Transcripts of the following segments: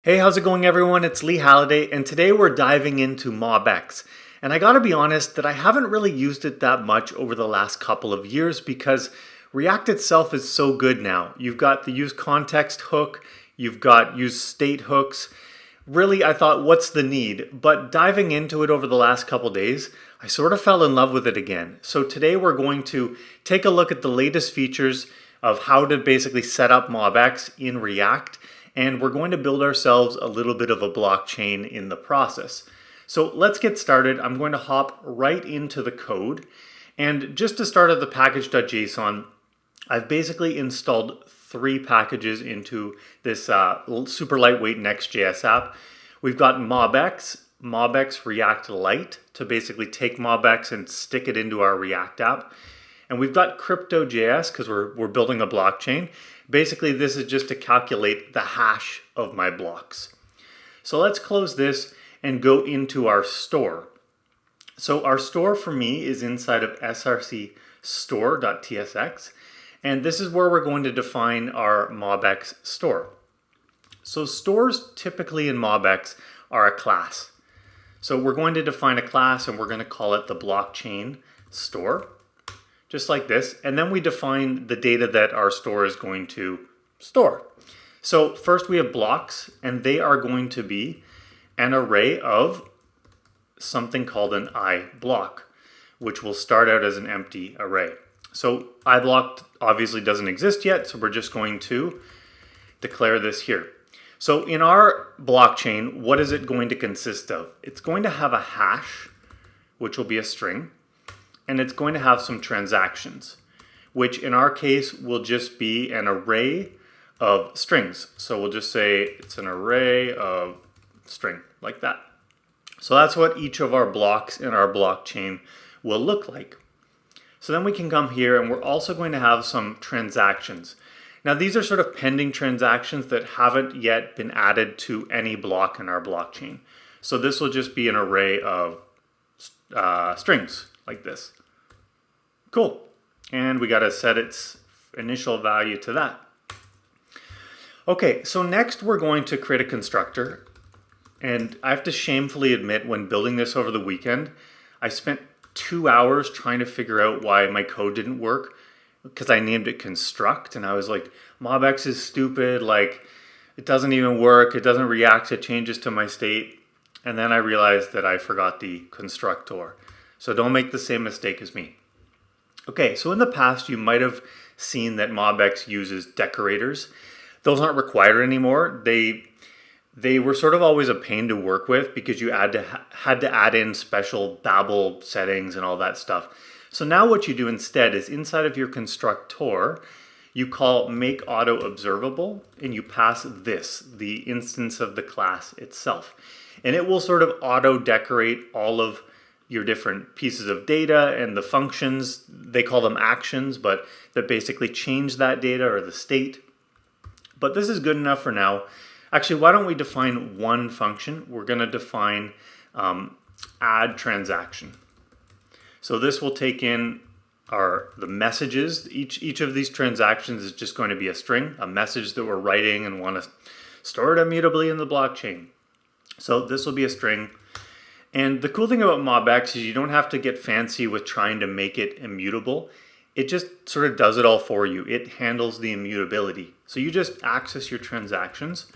Hey, how's it going everyone? It's Lee Halliday, and today we're diving into MobX. And I gotta be honest that I haven't really used it that much over the last couple of years because React itself is so good now. You've got the use context hook, you've got use state hooks. Really, I thought, what's the need? But diving into it over the last couple days, I sort of fell in love with it again. So today we're going to take a look at the latest features of how to basically set up MobX in React, and we're going to build ourselves a little bit of a blockchain in the process. So let's get started. I'm going to hop right into the code. And just to start at the package.json, I've basically installed 3 packages into this super lightweight Next.js app. We've got MobX, MobX React Lite to basically take MobX and stick it into our React app. And we've got Crypto.js because we're building a blockchain. Basically, this is just to calculate the hash of my blocks. So let's close this and go into our store. So our store for me is inside of src store.tsx. And this is where we're going to define our MobX store. So stores typically in MobX are a class. So we're going to define a class and we're going to call it the blockchain store. Just like this, and then we define the data that our store is going to store. So first we have blocks, and they are going to be an array of something called an I block, which will start out as an empty array. So I block obviously doesn't exist yet, so we're just going to declare this here. So in our blockchain, what is it going to consist of? It's going to have a hash, which will be a string, and it's going to have some transactions, which in our case will just be an array of strings. So we'll just say it's an array of string, like that. So that's what each of our blocks in our blockchain will look like. So then we can come here and we're also going to have some transactions. Now these are sort of pending transactions that haven't yet been added to any block in our blockchain. So this will just be an array of strings, like this. Cool. And we got to set its initial value to that. Okay, so next we're going to create a constructor. And I have to shamefully admit, when building this over the weekend, I spent 2 hours trying to figure out why my code didn't work because I named it construct. And I was like, MobX is stupid. Like, it doesn't even work. It doesn't react to changes to my state. And then I realized that I forgot the constructor. So don't make the same mistake as me. Okay, so in the past you might have seen that MobX uses decorators. Those aren't required anymore. They were sort of always a pain to work with because you had to add in special Babel settings and all that stuff. So now what you do instead is inside of your constructor, you call make auto observable and you pass this, the instance of the class itself. And it will sort of auto decorate all of your different pieces of data and the functions, they call them actions, but that basically change that data or the state. But this is good enough for now. Actually, why don't we define one function? We're going to define add transaction. So this will take in the messages. Each of these transactions is just going to be a string, a message that we're writing and want to store it immutably in the blockchain. So this will be a string. And the cool thing about MobX is you don't have to get fancy with trying to make it immutable. It just sort of does it all for you. It handles the immutability. So you just access your transactions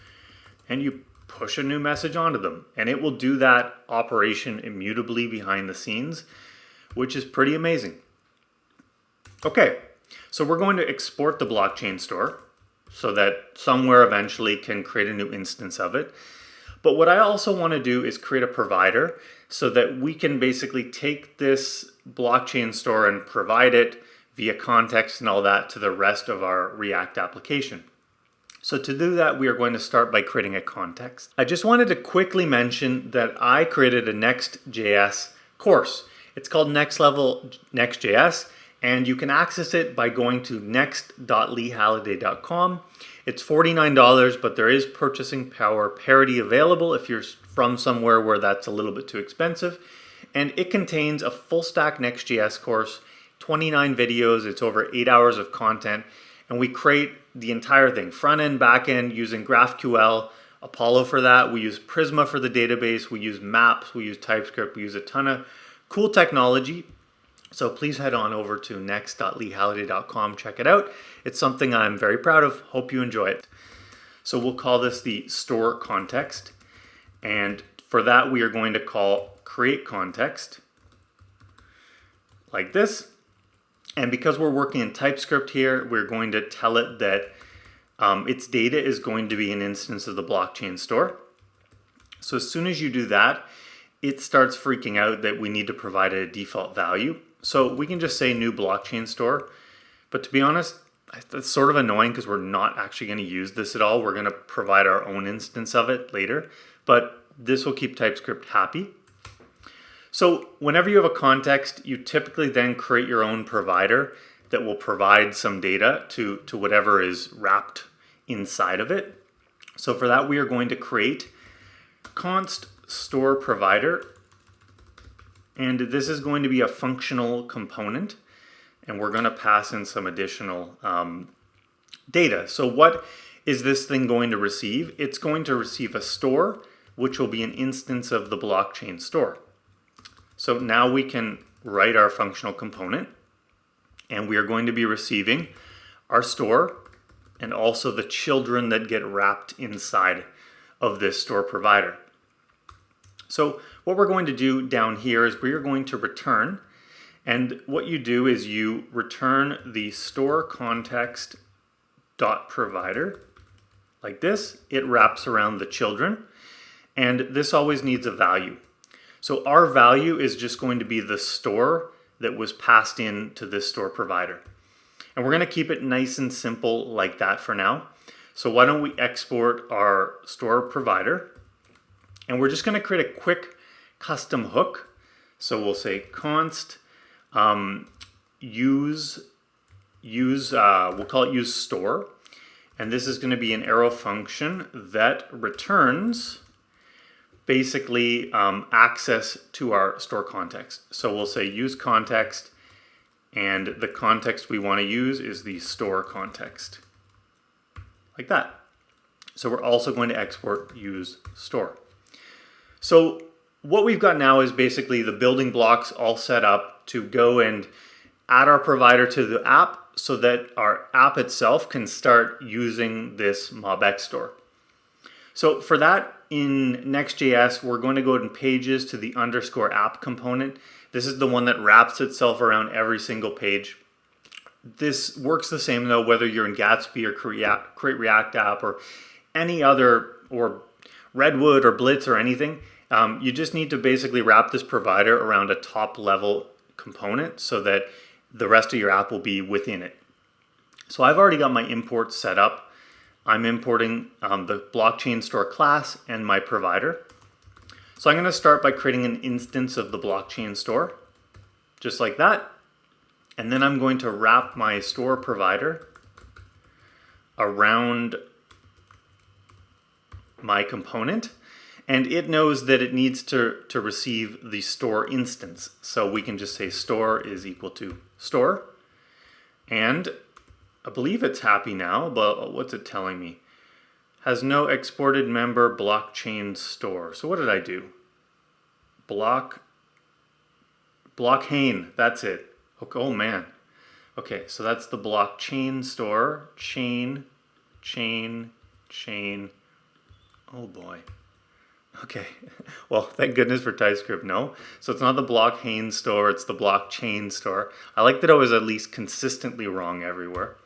and you push a new message onto them. And it will do that operation immutably behind the scenes, which is pretty amazing. Okay, so we're going to export the blockchain store so that somewhere eventually can create a new instance of it. But what I also want to do is create a provider so that we can basically take this blockchain store and provide it via context and all that to the rest of our React application. So to do that, we are going to start by creating a context. I just wanted to quickly mention that I created a Next.js course. It's called Next Level Next.js, and you can access it by going to next.leehalliday.com. It's $49, but there is purchasing power parity available if you're from somewhere where that's a little bit too expensive. And it contains a full stack Next.js course, 29 videos, it's over 8 hours of content, and we create the entire thing, front end, back end, using GraphQL, Apollo for that. We use Prisma for the database. We use maps. We use TypeScript. We use a ton of cool technology. So please head on over to next.leehalliday.com. Check it out. It's something I'm very proud of. Hope you enjoy it. So we'll call this the store context. And for that, we are going to call create context like this. And because we're working in TypeScript here, we're going to tell it that its data is going to be an instance of the blockchain store. So as soon as you do that, it starts freaking out that we need to provide a default value. So we can just say new blockchain store. But to be honest, that's sort of annoying because we're not actually going to use this at all. We're going to provide our own instance of it later. But this will keep TypeScript happy. So whenever you have a context, you typically then create your own provider that will provide some data to whatever is wrapped inside of it. So for that, we are going to create const store provider. And this is going to be a functional component. And we're going to pass in some additional data. So what is this thing going to receive? It's going to receive a store, which will be an instance of the blockchain store. So now we can write our functional component, and we are going to be receiving our store and also the children that get wrapped inside of this store provider. So what we're going to do down here is we are going to return, and what you do is you return the store context dot provider like this. It wraps around the children, and this always needs a value. So our value is just going to be the store that was passed in to this store provider. And we're going to keep it nice and simple like that for now. So why don't we export our store provider, and we're just going to create a quick custom hook. So we'll say const we'll call it use store, and this is going to be an arrow function that returns basically access to our store context. So we'll say use context, and the context we want to use is the store context, like that. So we're also going to export use store. So what we've got now is basically the building blocks all set up to go and add our provider to the app so that our app itself can start using this MobX store. So for that, in Next.js, we're going to go in pages to the underscore app component. This is the one that wraps itself around every single page. This works the same though, whether you're in Gatsby or Create React App or any other, or Redwood or Blitz or anything. You just need to basically wrap this provider around a top level component so that the rest of your app will be within it. So I've already got my imports set up. I'm importing the blockchain store class and my provider. So I'm going to start by creating an instance of the blockchain store, just like that. And then I'm going to wrap my store provider around my component. And it knows that it needs to receive the store instance. So we can just say store is equal to store. And I believe it's happy now, but what's it telling me? Has no exported member blockchain store. So what did I do? Blockchain, that's it. Okay, oh man. Okay, so that's the blockchain store. Chain. Oh boy. Okay, well, thank goodness for TypeScript, no. So it's not the blockchain store, it's the blockchain store. I like that I was at least consistently wrong everywhere.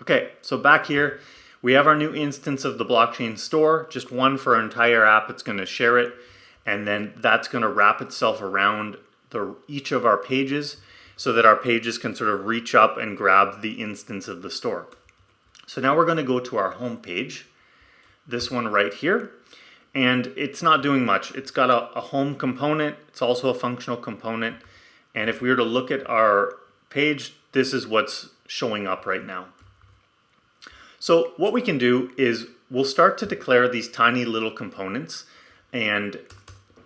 Okay, so back here, we have our new instance of the blockchain store, just one for our entire app. It's going to share it, and then that's going to wrap itself around each of our pages so that our pages can sort of reach up and grab the instance of the store. So now we're going to go to our home page, this one right here, and it's not doing much. It's got a home component. It's also a functional component, and if we were to look at our page, this is what's showing up right now. So what we can do is we'll start to declare these tiny little components, and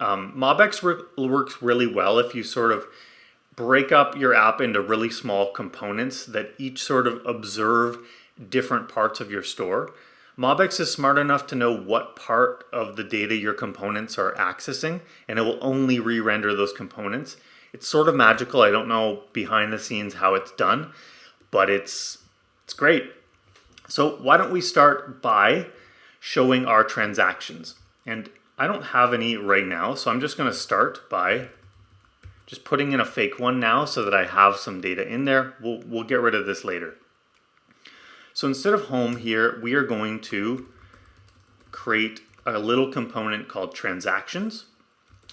MobX works really well if you sort of break up your app into really small components that each sort of observe different parts of your store. MobX is smart enough to know what part of the data your components are accessing, and it will only re-render those components. It's sort of magical. I don't know behind the scenes how it's done, but it's great. So why don't we start by showing our transactions? And I don't have any right now, so I'm just going to start by just putting in a fake one now so that I have some data in there. We'll get rid of this later. So instead of home here, we are going to create a little component called transactions.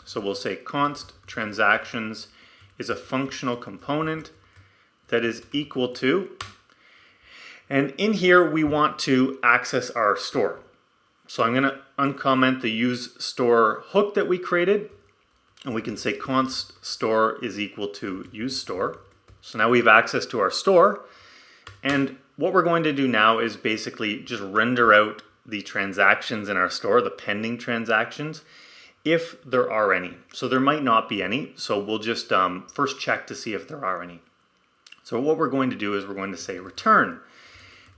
So we'll say const transactions is a functional component that is equal to, and in here we want to access our store. So I'm going to uncomment the use store hook that we created, and we can say const store is equal to use store. So now we have access to our store, and what we're going to do now is basically just render out the transactions in our store, the pending transactions, if there are any. So there might not be any, so we'll just first check to see if there are any. So what we're going to do is we're going to say return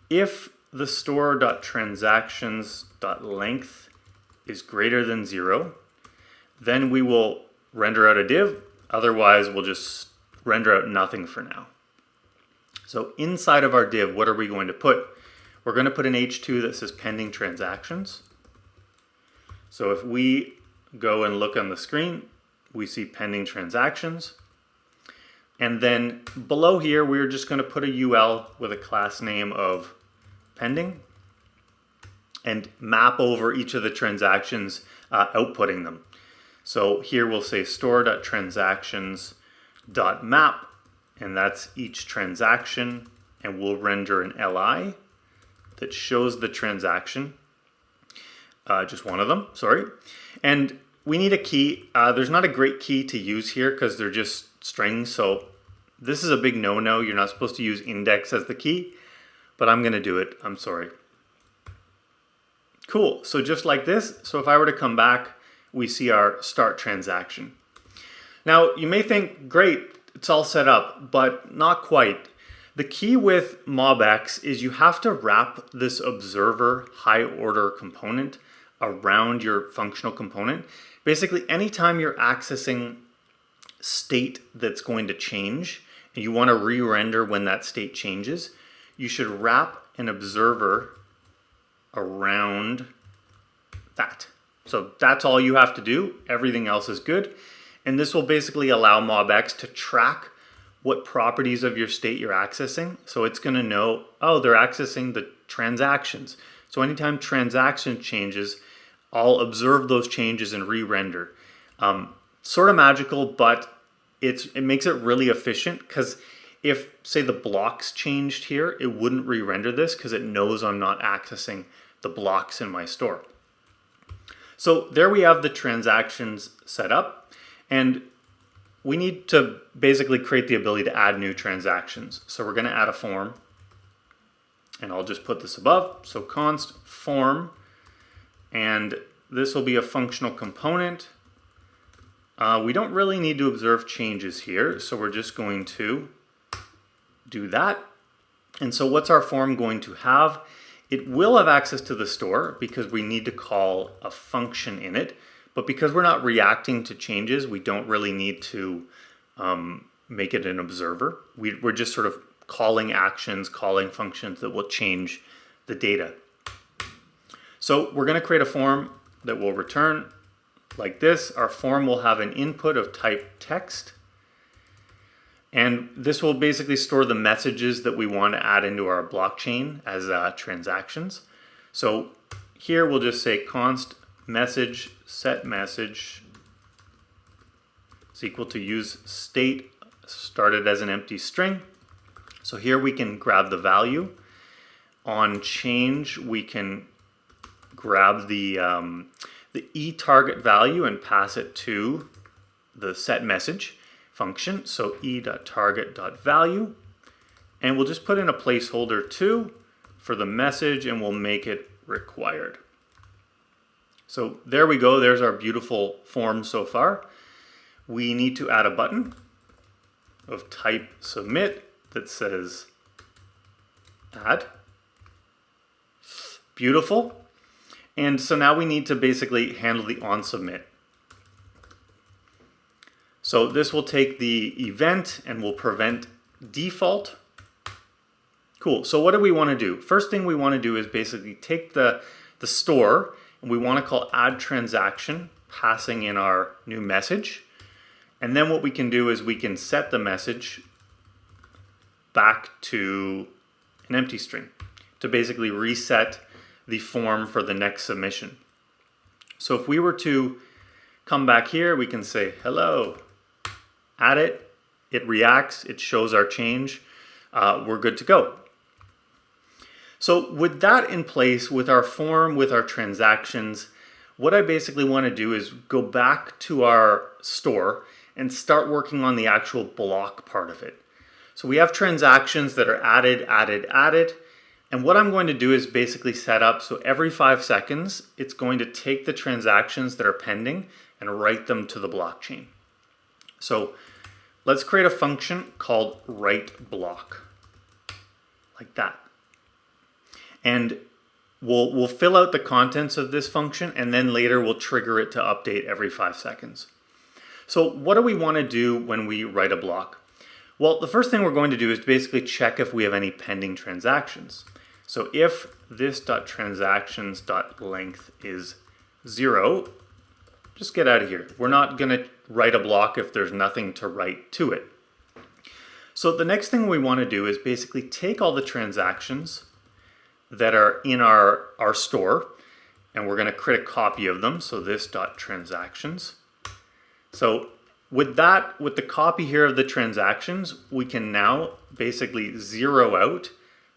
if the store.transactions.length is greater than 0, then we will render out a div. Otherwise, we'll just render out nothing for now. So inside of our div, what are we going to put? We're going to put an H2 that says pending transactions. So if we go and look on the screen, we see pending transactions. And then below here, we're just going to put a UL with a class name of pending and map over each of the transactions, outputting them. So here we'll say store.transactions.map, and that's each transaction, and we'll render an LI that shows the transaction, just one of them, sorry. And we need a key. There's not a great key to use here because they're just strings, so this is a big no-no. You're not supposed to use index as the key, but I'm gonna do it, I'm sorry. Cool, so just like this, so if I were to come back, we see our start transaction. Now, you may think, great, it's all set up, but not quite. The key with MobX is you have to wrap this observer high order component around your functional component. Basically, anytime you're accessing state that's going to change, and you want to re-render when that state changes, you should wrap an observer around that. So that's all you have to do. Everything else is good. And this will basically allow MobX to track what properties of your state you're accessing. So it's going to know, oh, they're accessing the transactions. So anytime transaction changes, I'll observe those changes and re-render. Sort of magical, but it makes it really efficient, because if, say, the blocks changed here, it wouldn't re-render this because it knows I'm not accessing the blocks in my store. So there we have the transactions set up, and we need to basically create the ability to add new transactions. So we're going to add a form, and I'll just put this above. So const form, and this will be a functional component. We don't really need to observe changes here, so we're just going to do that. And so what's our form going to have? It will have access to the store because we need to call a function in it, but because we're not reacting to changes, we don't really need to make it an observer. We're just sort of calling actions, calling functions that will change the data. So we're going to create a form that will return like this. Our form will have an input of type text, and this will basically store the messages that we want to add into our blockchain as transactions. So here we'll just say const message set message is equal to use state started as an empty string. So here we can grab the value. On change, we can grab the e-target value and pass it to the set message function. So e.target.value, and we'll just put in a placeholder 2 for the message, and we'll make it required. So there we go. There's our beautiful form so far. We need to add a button of type submit that says add. Beautiful. And so now we need to basically handle the onSubmit. So this will take the event and will prevent default. Cool. So what do we want to do? First thing we want to do is basically take the store, and we want to call add transaction, passing in our new message. And then what we can do is we can set the message back to an empty string to basically reset the form for the next submission. So if we were to come back here, we can say hello, add it, it reacts, it shows our change, we're good to go. So with that in place, with our form, with our transactions, what I basically want to do is go back to our store and start working on the actual block part of it. So we have transactions that are added. And what I'm going to do is basically set up so every 5 seconds, it's going to take the transactions that are pending and write them to the blockchain. So let's create a function called writeBlock, like that. And we'll fill out the contents of this function, and then later we'll trigger it to update every 5 seconds. So what do we want to do when we write a block? Well, the first thing we're going to do is basically check if we have any pending transactions. So if this.transactions.length is 0, just get out of here. We're not going to write a block if there's nothing to write to it. So the next thing we want to do is basically take all the transactions that are in our store, and we're going to create a copy of them. So this.transactions. So with the copy here of the transactions, we can now basically zero out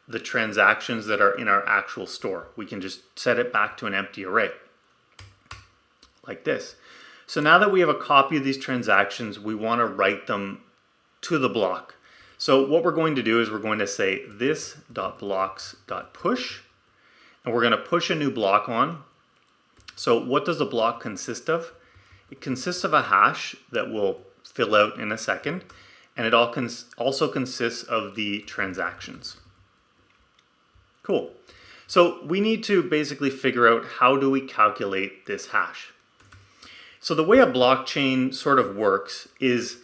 the transactions that are in our actual store. We can just set it back to an empty array, like this. So now that we have a copy of these transactions, we want to write them to the block. So what we're going to do is we're going to say this.blocks.push, and we're going to push a new block on. So what does a block consist of? It consists of a hash that we'll fill out in a second, and it also consists of the transactions. Cool. So we need to basically figure out how do we calculate this hash. So the way a blockchain sort of works is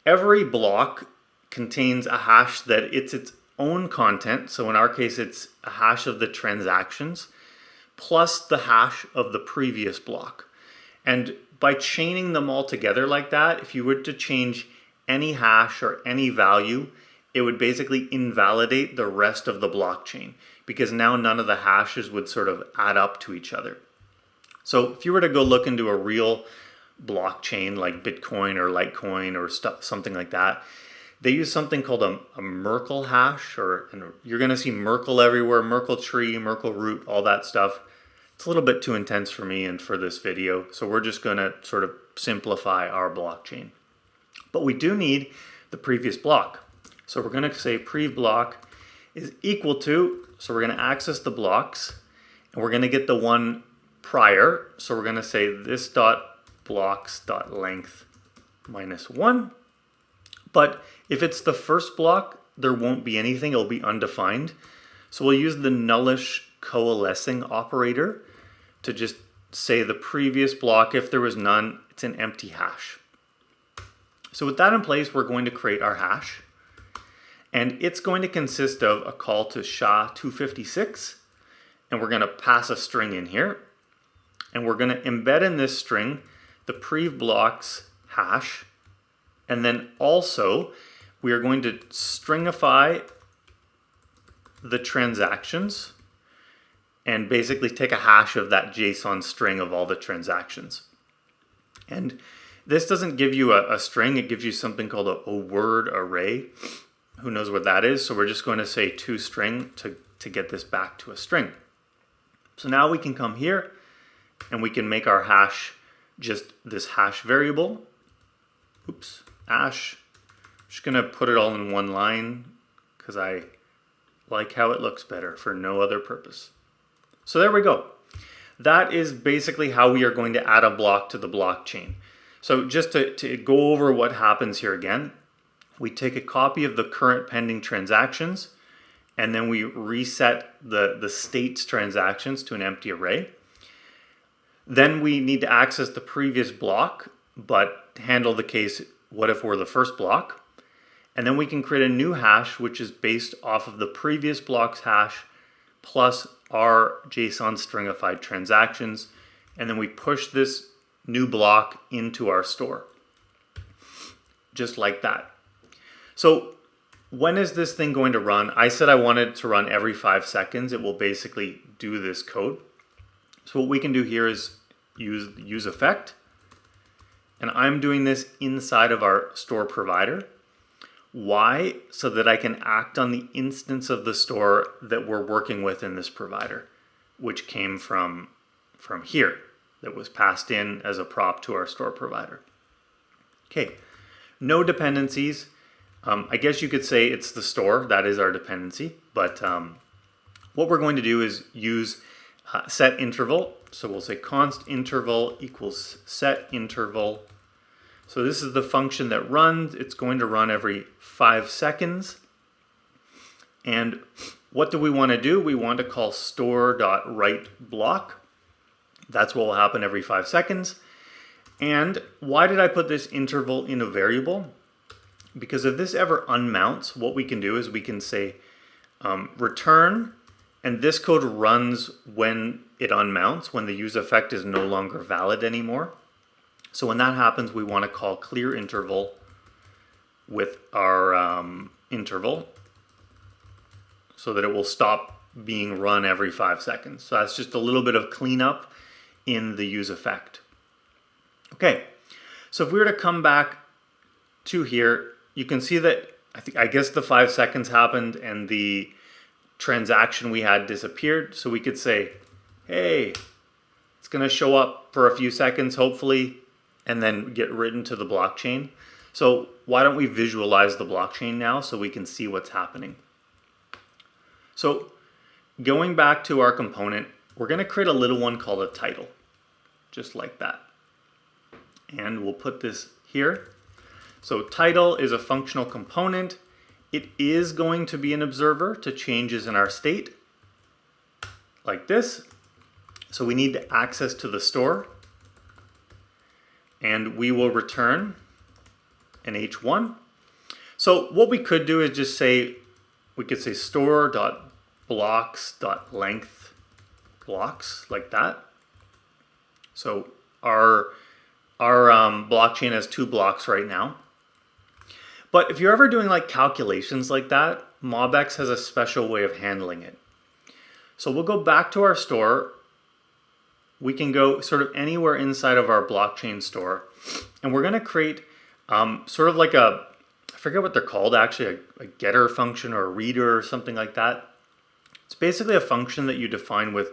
every block contains a hash that it's its own content. So in our case, it's a hash of the transactions plus the hash of the previous block. And by chaining them all together like that, if you were to change any hash or any value, it would basically invalidate the rest of the blockchain, because now none of the hashes would sort of add up to each other. So if you were to go look into a real blockchain like Bitcoin or Litecoin or something like that, they use something called a Merkle hash, and you're going to see Merkle everywhere, Merkle tree, Merkle root, all that stuff. It's a little bit too intense for me and for this video, so we're just going to sort of simplify our blockchain. But we do need the previous block. So we're going to say prev block is equal to, so we're going to access the blocks, and we're going to get the one prior. So we're going to say this.blocks.length minus 1. But if it's the first block, there won't be anything, it'll be undefined. So we'll use the nullish coalescing operator to just say the previous block, if there was none, it's an empty hash. So with that in place, we're going to create our hash. And it's going to consist of a call to SHA-256, and we're going to pass a string in here. And we're going to embed in this string the prev blocks hash. And then also, we are going to stringify the transactions and basically take a hash of that JSON string of all the transactions. And this doesn't give you a string, it gives you something called a word array. Who knows what that is? So we're just going to say toString to get this back to a string. So now we can come here and we can make our hash just this hash variable. Oops, hash. I'm just going to put it all in one line because I like how it looks better for no other purpose. So there we go. That is basically how we are going to add a block to the blockchain. So just to go over what happens here again, we take a copy of the current pending transactions and then we reset the state's transactions to an empty array. Then we need to access the previous block, but handle the case, what if we're the first block? And then we can create a new hash, which is based off of the previous block's hash plus our JSON stringified transactions. And then we push this new block into our store, just like that. So when is this thing going to run? I said I wanted it to run every 5 seconds. It will basically do this code. So what we can do here is use effect. And I'm doing this inside of our store provider. Why? So that I can act on the instance of the store that we're working with in this provider, which came from here, that was passed in as a prop to our store provider. Okay, no dependencies. I guess you could say it's the store, that is our dependency, but what we're going to do is use set interval. So we'll say const interval equals set interval. So this is the function that runs. It's going to run every 5 seconds. And what do we want to do? We want to call store.writeBlock. That's what will happen every 5 seconds. And why did I put this interval in a variable? Because if this ever unmounts, what we can do is we can say return, and this code runs when it unmounts, when the use effect is no longer valid anymore. So when that happens, we want to call clear interval with our interval so that it will stop being run every 5 seconds. So that's just a little bit of cleanup in the use effect. Okay, so if we were to come back to here, you can see that I guess the 5 seconds happened and the transaction we had disappeared. So we could say, hey, it's going to show up for a few seconds, hopefully, and then get written to the blockchain. So why don't we visualize the blockchain now so we can see what's happening? So going back to our component, we're going to create a little one called a title, just like that. And we'll put this here. So title is a functional component. It is going to be an observer to changes in our state, like this. So we need access to the store. And we will return an h1. So what we could do is just say, we could say store.blocks.length blocks, like that. So our blockchain has 2 blocks right now. But if you're ever doing like calculations like that, MobX has a special way of handling it. So we'll go back to our store. We can go sort of anywhere inside of our blockchain store, and we're going to create sort of like I forget what they're called actually, a getter function or a reader or something like that. It's basically a function that you define with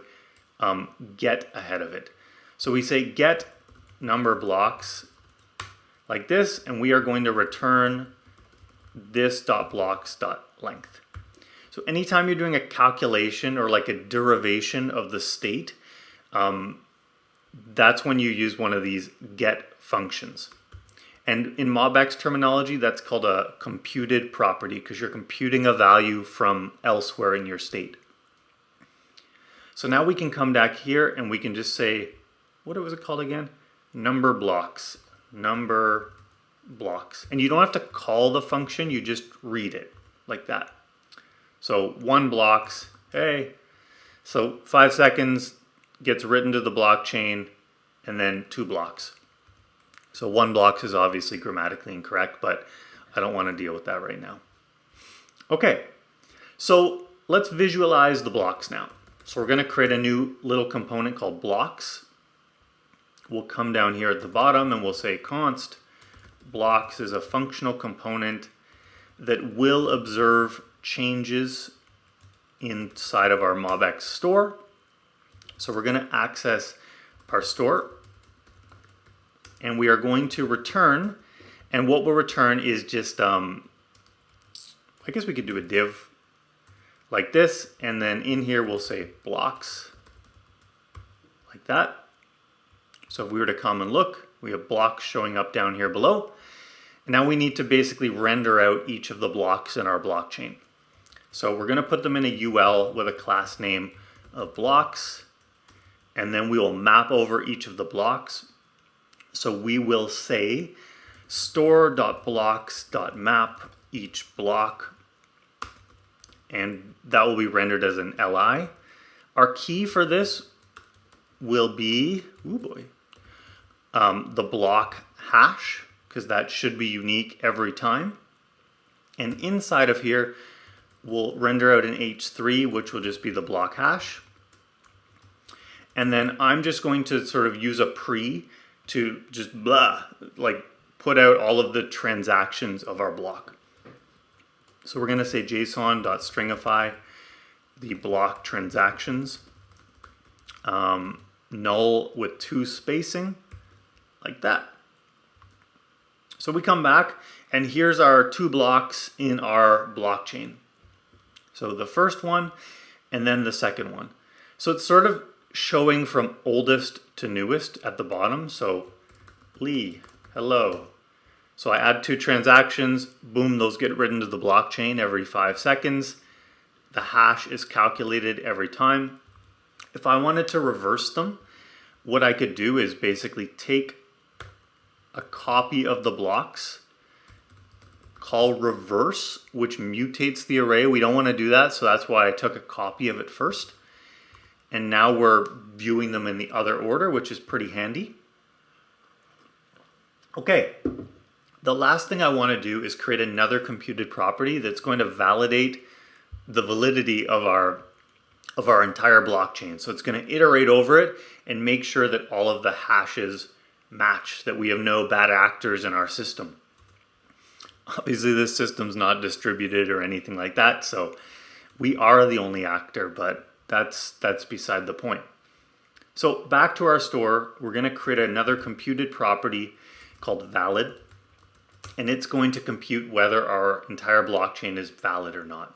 get ahead of it. So we say get number blocks like this, and we are going to return this .blocks.length. So anytime you're doing a calculation or like a derivation of the state, that's when you use one of these get functions. And in MobX terminology, that's called a computed property because you're computing a value from elsewhere in your state. So now we can come back here and we can just say, what was it called again? Number blocks. Number blocks. And you don't have to call the function, you just read it like that. So 1 blocks, hey. So 5 seconds gets written to the blockchain, and then 2 blocks. So 1 blocks is obviously grammatically incorrect, but I don't want to deal with that right now. Okay, so let's visualize the blocks now. So we're going to create a new little component called blocks. We'll come down here at the bottom and we'll say const blocks is a functional component that will observe changes inside of our MobX store. So we're going to access our store and we are going to return, and what we'll return is just, I guess we could do a div like this, and then in here we'll say blocks like that. So if we were to come and look, we have blocks showing up down here below. And now we need to basically render out each of the blocks in our blockchain. So we're going to put them in a UL with a class name of blocks, and then we will map over each of the blocks. So we will say store.blocks.map each block, and that will be rendered as an LI. Our key for this will be, the block hash, because that should be unique every time. And inside of here, we'll render out an H3, which will just be the block hash. And then I'm just going to sort of use a pre to just put out all of the transactions of our block. So we're going to say json.stringify the block transactions, null with 2 spacing, like that. So we come back, and here's our 2 blocks in our blockchain. So the first one, and then the second one. So it's sort of showing from oldest to newest at the bottom. So Lee, hello. So I add 2 transactions, boom, those get written to the blockchain every 5 seconds. The hash is calculated every time. If I wanted to reverse them, what I could do is basically take a copy of the blocks, call reverse, which mutates the array. We don't want to do that, so that's why I took a copy of it first. And now we're viewing them in the other order, which is pretty handy. Okay, the last thing I want to do is create another computed property that's going to validate the validity of our entire blockchain. So it's going to iterate over it and make sure that all of the hashes match, that we have no bad actors in our system. Obviously, this system's not distributed or anything like that, so we are the only actor, but that's beside the point. So back to our store, we're going to create another computed property called valid, and it's going to compute whether our entire blockchain is valid or not.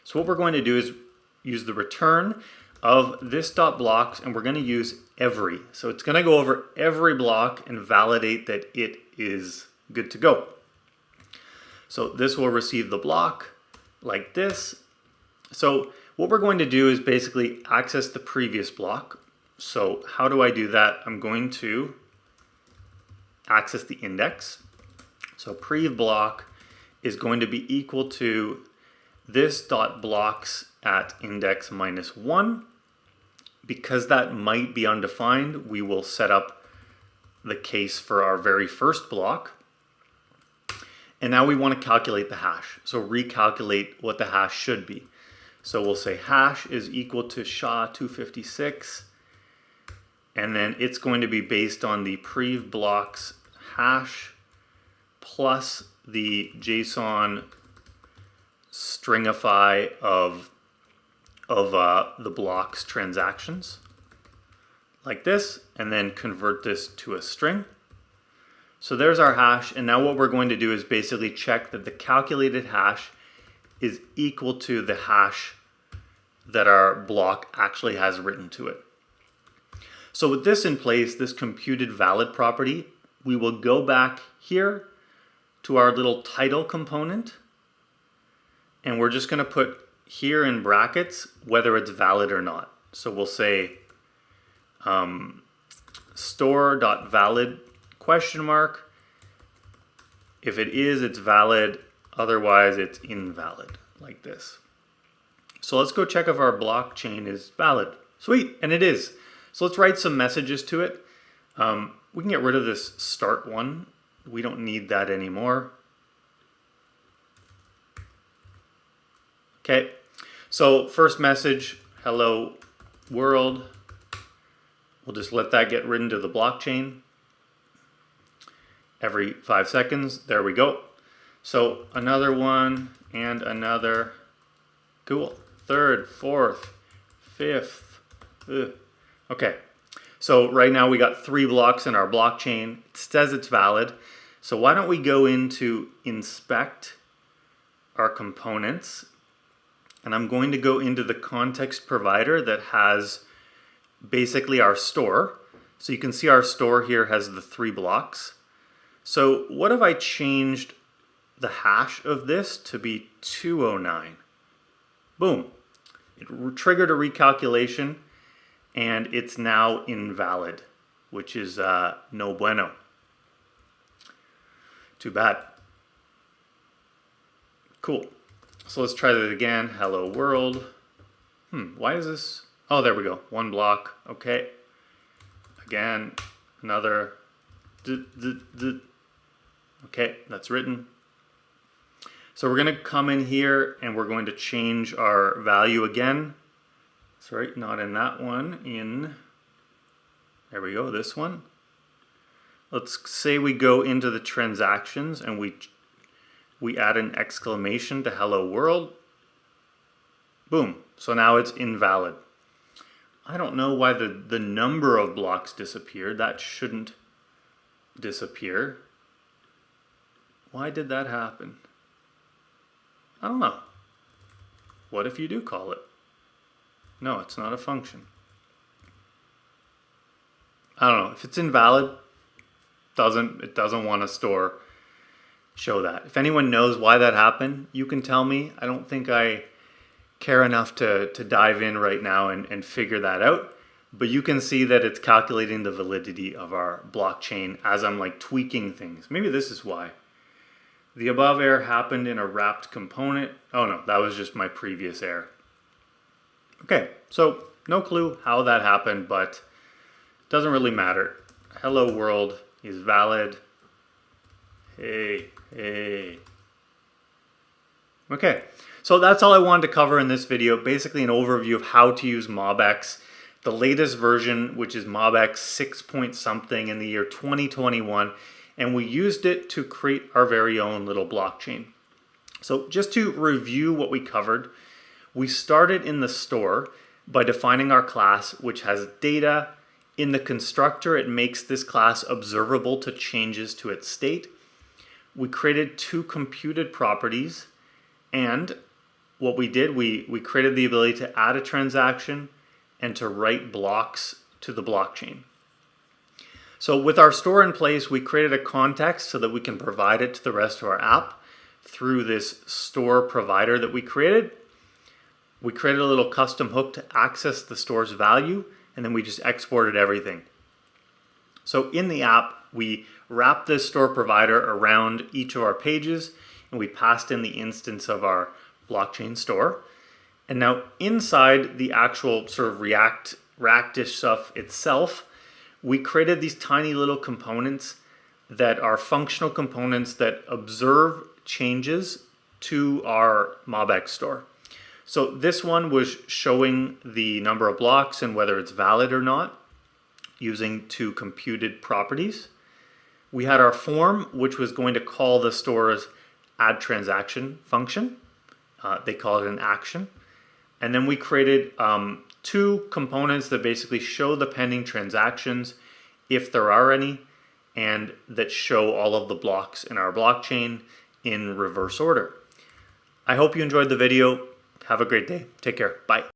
So what we're going to do is use the return of this.blocks, and we're going to use every. So it's going to go over every block and validate that it is good to go. So this will receive the block like this. So what we're going to do is basically access the previous block. So how do I do that? I'm going to access the index. So prev block is going to be equal to this.blocks at index -1. Because that might be undefined, we will set up the case for our very first block. And now we want to calculate the hash. So recalculate what the hash should be. So we'll say hash is equal to SHA-256. And then it's going to be based on the prev blocks hash plus the JSON stringify of the blocks transactions, like this, and then convert this to a string. So there's our hash, and now what we're going to do is basically check that the calculated hash is equal to the hash that our block actually has written to it. So with this in place, this computed valid property, we will go back here to our little title component, and we're just going to put here in brackets whether it's valid or not. So we'll say store.valid ? If it is, it's valid. Otherwise, it's invalid, like this. So let's go check if our blockchain is valid. Sweet, and it is. So let's write some messages to it. We can get rid of this start one. We don't need that anymore. Okay, so first message, hello world. We'll just let that get written to the blockchain every 5 seconds. There we go. So another one and another. Cool. Third, fourth, fifth. Okay. So right now we got 3 blocks in our blockchain. It says it's valid. So why don't we go into inspect our components, and I'm going to go into the context provider that has basically our store. So you can see our store here has the 3 blocks. So what if I changed the hash of this to be 209? Boom. It triggered a recalculation and it's now invalid, which is no bueno. Too bad. Cool. So let's try that again. Hello world. Why is this? Oh, there we go. One block. Okay. Again, another. Okay, that's written. So we're going to come in here and we're going to change our value again. Sorry, not in that one. There we go, this one. Let's say we go into the transactions and we add an exclamation to hello world. Boom. So now it's invalid. I don't know why the number of blocks disappeared. That shouldn't disappear. Why did that happen? I don't know. What if you do call it? No, it's not a function. I don't know. If it's invalid, it doesn't want to show that. If anyone knows why that happened, you can tell me. I don't think I care enough to dive in right now and figure that out. But you can see that it's calculating the validity of our blockchain as I'm like tweaking things. Maybe this is why. The above error happened in a wrapped component. Oh no, that was just my previous error. Okay, so no clue how that happened, but doesn't really matter. Hello world is valid. Hey. Okay, so that's all I wanted to cover in this video. Basically an overview of how to use MobX. The latest version, which is MobX 6 point something in the year 2021. And we used it to create our very own little blockchain. So just to review what we covered, we started in the store by defining our class, which has data. In the constructor, it makes this class observable to changes to its state. We created 2 computed properties, and what we did, we created the ability to add a transaction and to write blocks to the blockchain. So with our store in place, we created a context so that we can provide it to the rest of our app through this store provider that we created. We created a little custom hook to access the store's value, and then we just exported everything. So in the app, we wrapped this store provider around each of our pages, and we passed in the instance of our blockchain store. And now inside the actual sort of React-ish stuff itself, we created these tiny little components that are functional components that observe changes to our MobX store. So this one was showing the number of blocks and whether it's valid or not using 2 computed properties. We had our form, which was going to call the store's add transaction function. They call it an action. And then we created 2 components that basically show the pending transactions, if there are any, and that show all of the blocks in our blockchain in reverse order. I hope you enjoyed the video. Have a great day. Take care. Bye.